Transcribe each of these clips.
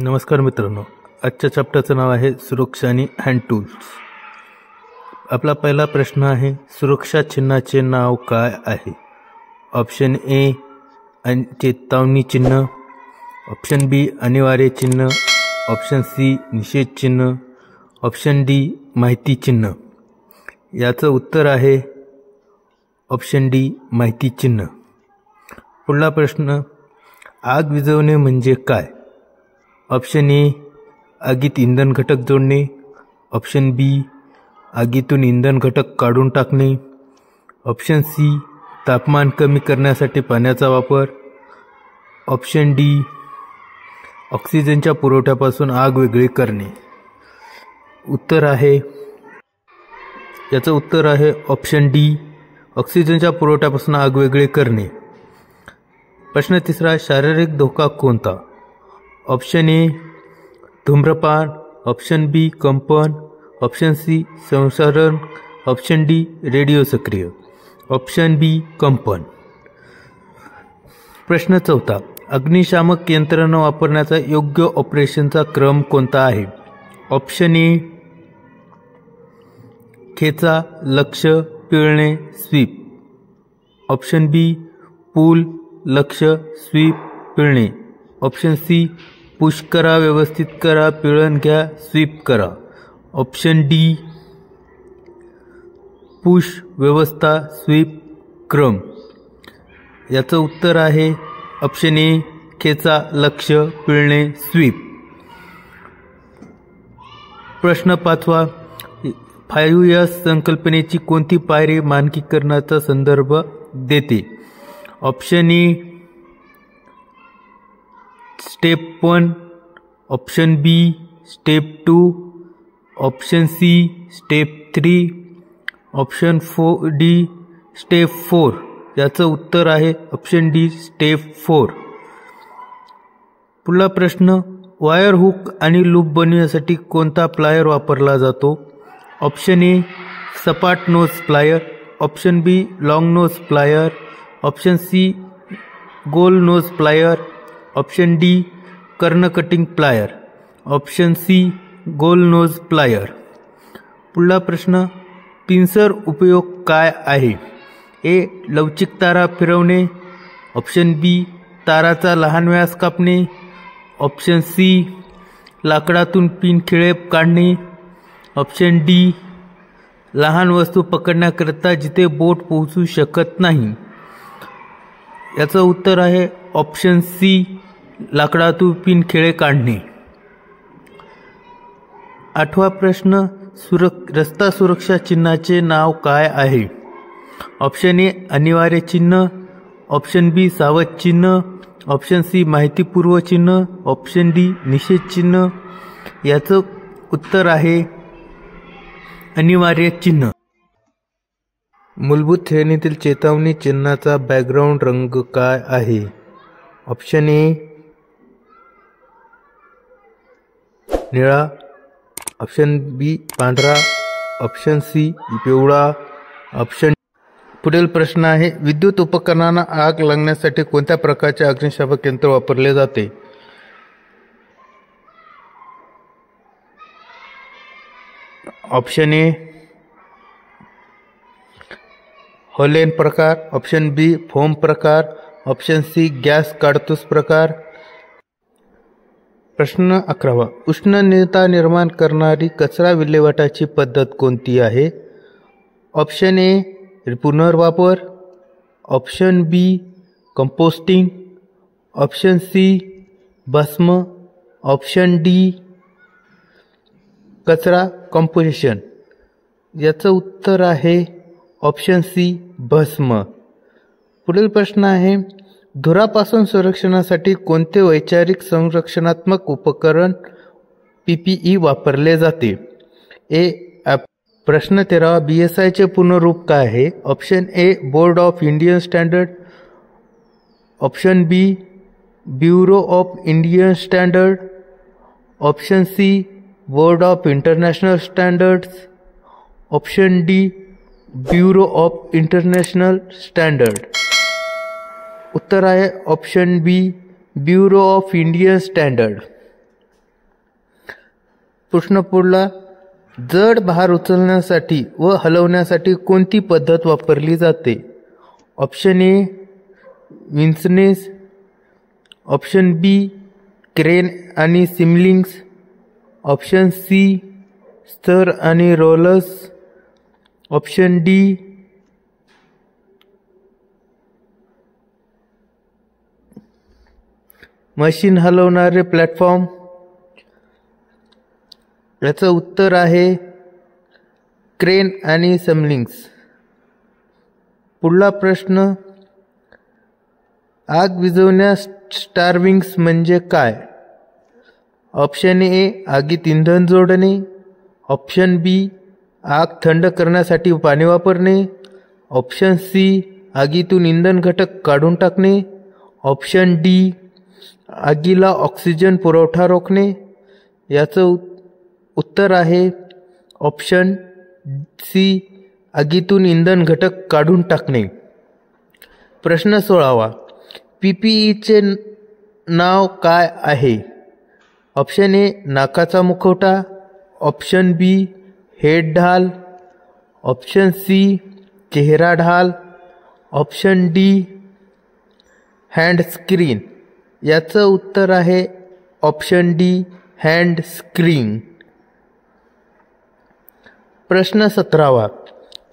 नमस्कार मित्रांनो, आजच्या चॅप्टरचं नाव आहे सुरक्षा आणि हँड टूल्स. आपला पहिला प्रश्न आहे, सुरक्षा चिन्हाचे नाव काय आहे? ऑप्शन ए चेतावणी चिन्ह, ऑप्शन बी अनिवार्य चिन्ह, ऑप्शन सी निषेध चिन्ह, ऑप्शन डी माहिती चिन्ह. याचं उत्तर आहे ऑप्शन डी माहिती चिन्ह. पुढला प्रश्न, आग विझवणे म्हणजे काय? ऑप्शन ए आगीत इंधन घटक जोडणे, ऑप्शन बी आगीतून इंधन घटक काढून टाकणे, ऑप्शन सी तापमान कमी करण्यासाठी पाण्याचा वापर, ऑप्शन डी ऑक्सिजनच्या पुरवठ्यापासून आग वेगळी करणे. याचं उत्तर आहे ऑप्शन डी ऑक्सिजनच्या पुरवठ्यापासून आग वेगळी करणे. प्रश्न तिसरा, शारीरिक धोका कोणता? ऑप्शन ए धूम्रपान, ऑप्शन बी कंपन, ऑप्शन सी संसर्ग, ऑप्शन डी रेडिओ सक्रिय, ऑप्शन बी कंपन. प्रश्न चौथा, अग्निशामक यंत्रणा वापरण्याचा योग्य ऑपरेशनचा क्रम कोणता आहे? ऑप्शन ए खेचा, लक्ष, पिळणे, स्वीप, ऑप्शन बी पूल, लक्ष, स्वीप, पिळणे, ऑप्शन सी पुश करा, व्यवस्थित करा, पिळून घ्या, स्वीप करा, ऑप्शन डी पुश, व्यवस्था, स्वीप, क्रम. याचं उत्तर आहे ऑप्शन ए खेचा, लक्ष, पिळणे, स्वीप. प्रश्न पाचवा, 5S संकल्पनेची कोणती पायरी मानकीकरणाचा संदर्भ देते? Option A step 1, option B step 2, option C step 3, option D step 4. याचं उत्तर आहे ऑप्शन डी स्टेप 4. पुढला प्रश्न, वायर हुक आणि लूप बनवण्यासाठी कोणता प्लायर वापरला जातो? ऑप्शन ए सपाट nose plier, option B long nose plier, option C गोल नोज प्लायर, ऑप्शन डी कर्ण कटिंग प्लायर, ऑप्शन सी गोल नोज प्लायर. पुढला प्रश्न, पिन्सर उपयोग काय आहे? ए लवचिक तारा फिरवणे, ऑप्शन बी ताराचा लहान व्यास कापणे, ऑप्शन सी लाकडातून पिन खिळे काढणे, ऑप्शन डी लहान वस्तू पकडण्याकरिता जिथे बोट पोहोचू शकत नाही. याचं उत्तर आहे ऑप्शन सी लाकडातून पिन खिळे काढणे. आठवा प्रश्न, रस्ता सुरक्षा चिन्हाचे नाव काय आहे? ऑप्शन ए अनिवार्य चिन्ह, ऑप्शन बी सावध चिन्ह, ऑप्शन सी माहितीपूर्व चिन्ह, ऑप्शन डी निषेध चिन्ह. याचं उत्तर आहे अनिवार्य चिन्ह. मूलभूत श्रेणीतील चेतावणी चिन्हाचा बॅकग्राऊंड रंग काय आहे? ऑप्शन ए निळा, ऑप्शन बी पांढरा, ऑप्शन सी पिवळा, ऑप्शन. पुढील प्रश्न आहे, विद्युत उपकरणांना आग लागण्यासाठी कोणत्या प्रकारचे अग्निशामक यंत्र वापरले जाते? ऑप्शन ए हॉलेन प्रकार, ऑप्शन बी फोम प्रकार, ऑप्शन सी गॅस काडतूस प्रकार. प्रश्न 11, उष्णता निर्माण करणारी कचरा विल्हेवाटाची पद्धत कोणती आहे? ऑप्शन ए पुनर्वापर, ऑप्शन बी कंपोस्टिंग, ऑप्शन सी भस्म, ऑप्शन डी कचरा कंपोजिशन. याचं उत्तर आहे ऑप्शन सी भस्म. पुढील प्रश्न आहे, धुरापासून संरक्षणासाठी कोणते वैचारिक संरक्षणात्मक उपकरण PPE वापरले जाते? प्रश्न 13, BSI चे पूर्णरूप काय आहे? Option A board of Indian standard, option B bureau of Indian standard, option C board of international standards, option D bureau of international standard. उत्तर आहे option B bureau of Indian standard. प्रश्न पुढला, जड भार उचलण्यासाठी व हलवण्यासाठी कोणती पद्धत वापरली जाते? Option A winches, option B crane आणि सिमलिंग्स, ऑप्शन सी स्तर आणि रोलर्स, ऑप्शन डी मशीन हलवणारे प्लॅटफॉर्म. याचं उत्तर आहे क्रेन आणि सिमलिंग्स. पुढला प्रश्न, आग विझवण्यास स्टार्विंग्स म्हणजे काय? ऑप्शन ए आगीत इंधन जोडणे, ऑप्शन बी आग थंड करण्यासाठी पाणी वापरणे, ऑप्शन सी आगीतून इंधन घटक काढून टाकणे, ऑप्शन डी आगीला ऑक्सिजन पुरवठा रोखणे. याचं उत्तर आहे ऑप्शन सी आगीतून इंधन घटक काढून टाकणे. प्रश्न 16वा, PPEचे नाव काय आहे? ऑप्शन ए नाकाचा मुखवटा, ऑप्शन बी हेड ढाल, ऑप्शन सी चेहरा ढाल, ऑप्शन डी हँड स्क्रीन. याचं उत्तर आहे ऑप्शन डी हँड स्क्रीन. प्रश्न 17वा,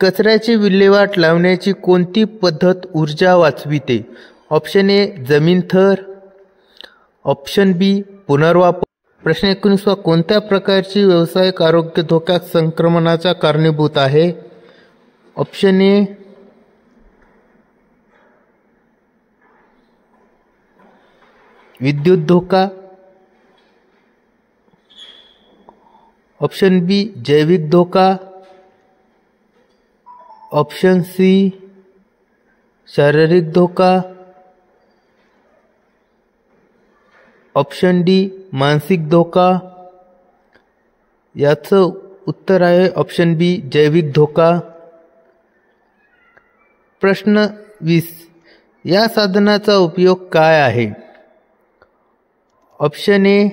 कचऱ्याची विल्हेवाट लावण्याची कोणती पद्धत ऊर्जा वाचविते? ऑप्शन ए जमीन थर, ऑप्शन बी पुनर्वापर. प्रश्न 19वा, कोणत्या प्रकारची व्यावसायिक आरोग्य धोक्यात संक्रमणाचा कारणीभूत आहे? ऑप्शन ए विद्युत धोका, ऑप्शन बी जैविक धोका, ऑप्शन सी शारीरिक धोका, ऑप्शन डी मानसिक धोका. याचं उत्तर आहे ऑप्शन बी जैविक धोका. प्रश्न 20, या साधनाचा उपयोग काय आहे? ऑप्शन ए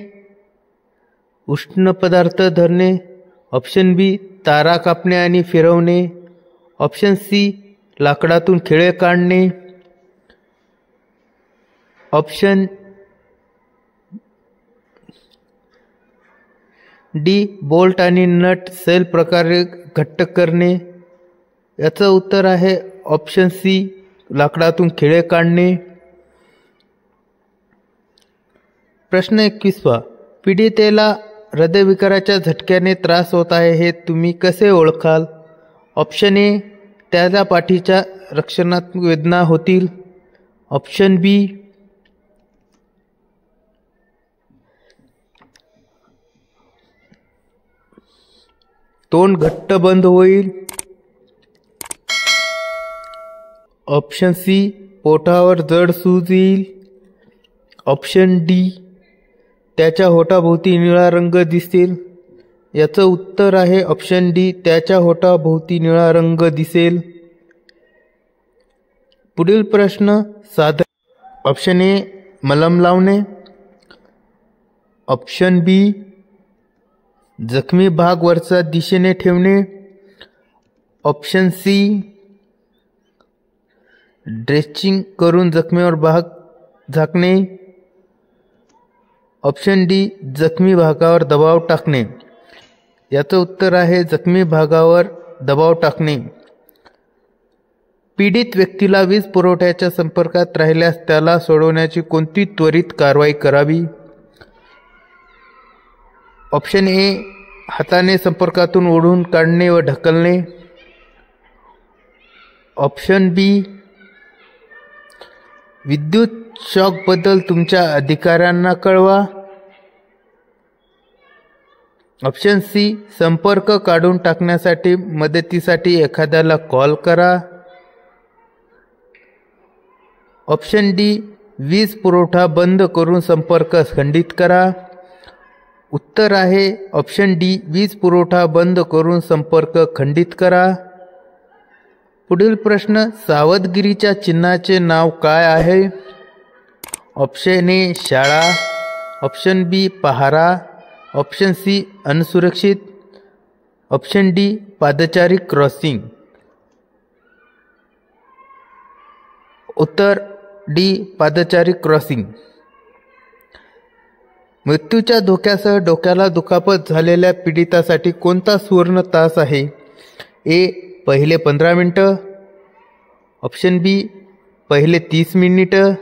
उष्ण पदार्थ धरणे, ऑप्शन बी तारा कापणे आणि फिरवणे, ऑप्शन सी लाकडातून खिळे काढणे, ऑप्शन डी बोल्ट आणि नट सेल प्रकारे घट्ट करणे. याचं उत्तर आहे ऑप्शन सी लाकडातून खिळे काढणे. प्रश्न 21वा, पीडितेला हृदयविकाराच्या झटक्याने त्रास होत आहे हे तुम्ही कसे ओळखाल? ऑप्शन ए त्याच्या पाठीच्या रक्षणात्मक वेदना होतील, ऑप्शन बी तोंड घट्ट बंद होईल, ऑप्शन सी पोटावर जड सूज येईल, ऑप्शन डी त्याच्या होठाभोवती निळा रंग दिसेल. याचं उत्तर आहे ऑप्शन डी त्याच्या होठाभोवती निळा रंग दिसेल. पुढील प्रश्न साधारण. ऑप्शन ए मलम लावणे, ऑप्शन बी जखमी भाग वरच्या दिशेने ठेवणे, ऑप्शन सी ड्रेसिंग करून जखमीवर भाग झाकणे, ऑप्शन डी जखमी भागावर दबाव टाकणे. याचं उत्तर आहे जखमी भागावर दबाव टाकणे. पीडित व्यक्तीला वीज पुरवठ्याच्या संपर्कात राहिल्यास त्याला सोडवण्याची कोणती त्वरित कारवाई करावी? ऑप्शन ए हाताने संपर्कातून ओढून काढणे व ढकलणे, ऑप्शन बी विद्युत शॉकबद्दल तुमच्या अधिकाऱ्यांना कळवा, ऑप्शन सी संपर्क काढून टाकण्यासाठी मदतीसाठी एखाद्याला कॉल करा, ऑप्शन डी वीज पुरवठा बंद करून संपर्क खंडित करा. उत्तर आहे ऑप्शन डी वीज पुरवठा बंद करून संपर्क खंडित करा. पुढील प्रश्न सावधगिरीच्या चिन्हाचे नाव काय आहे? ऑप्शन ए शाळा, ऑप्शन बी पहारा, ऑप्शन सी असुरक्षित, ऑप्शन डी पादचारी क्रॉसिंग. उत्तर डी पादचारी क्रॉसिंग. मृत्यूच्या धोक्यासह डोक्याला दुखापत झालेल्या पीडितासाठी कोणता सुवर्ण तास आहे? ए पहिले 15 मिनिटं, ऑप्शन बी पहिले 30 मिनिटं,